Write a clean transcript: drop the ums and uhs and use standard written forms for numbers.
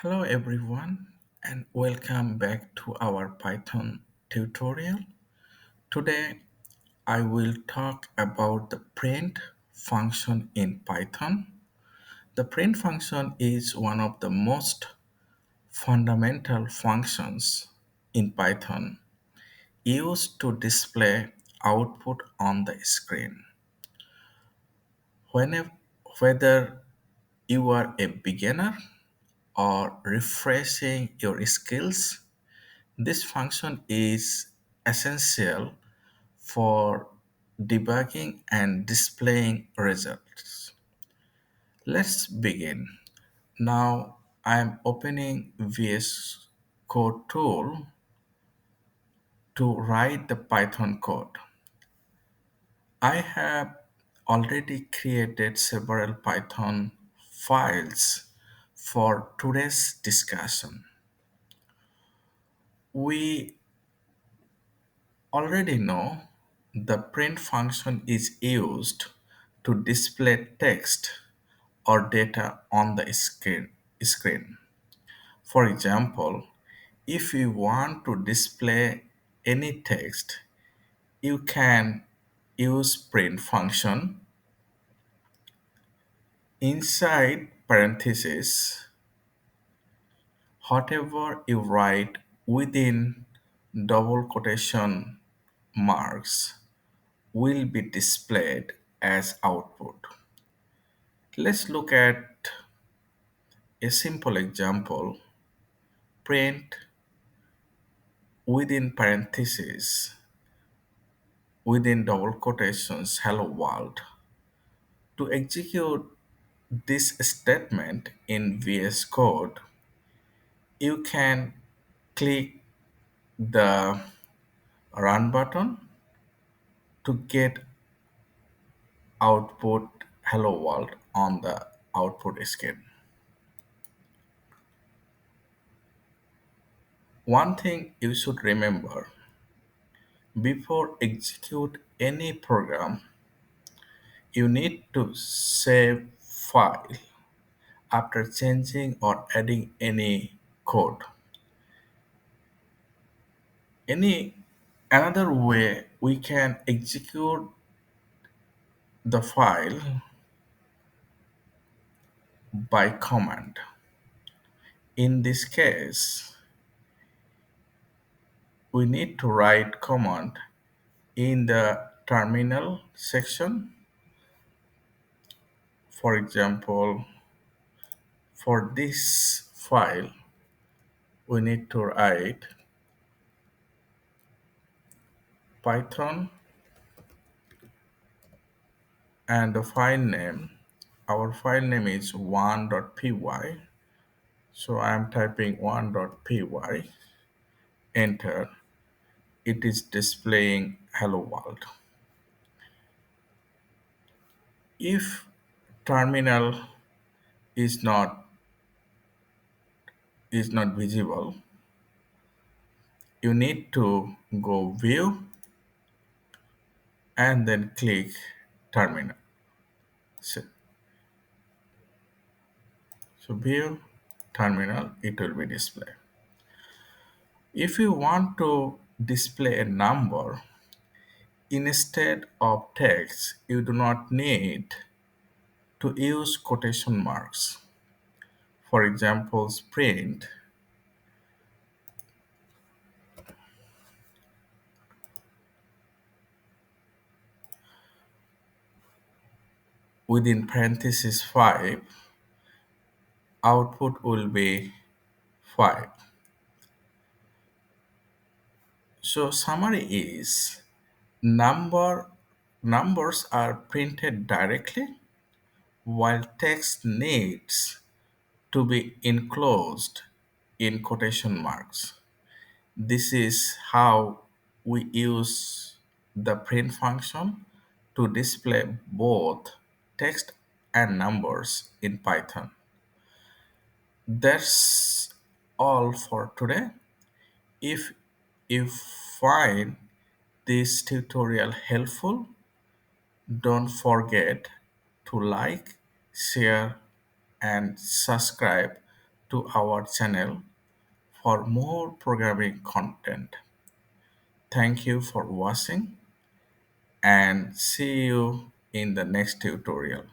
Hello everyone and welcome back to our Python tutorial. Today I will talk about the print function in Python. The print function is one of the most fundamental functions in Python used to display output on the screen. Whenever, whether you are a beginner or refreshing your skills, this function is essential for debugging and displaying results. Let's begin. Now I am opening VS Code tool to write the Python code. I have already created several Python files for today's discussion. We already know the print function is used to display text or data on the screen. For example, if you want to display any text, you can use print function inside parentheses. Whatever you write within double quotation marks will be displayed as output. Let's look at a simple example. Print within parentheses, within double quotations, hello world. To execute this statement in VS Code, you can click the run button to get output hello world on the output screen. One thing you should remember: before execute any program, you need to save file after changing or adding any code. Any another way we can execute the file by command. In this case, we need to write command in the terminal section. For example, for this file, we need to write Python and the file name. Our file name is 1.py. So I am typing 1.py, enter. It is displaying hello world. If terminal is not visible, you need to go view and then click terminal. So view terminal, it will be displayed. If you want to display a number instead of text, you do not need to use quotation marks. For example, print within parentheses 5, output will be 5. So summary is numbers are printed directly while text needs to be enclosed in quotation marks. This is how we use the print function to display both text and numbers in Python. That's all for today. If you find this tutorial helpful, don't forget to like, share, and subscribe to our channel for more programming content. Thank you for watching and see you in the next tutorial.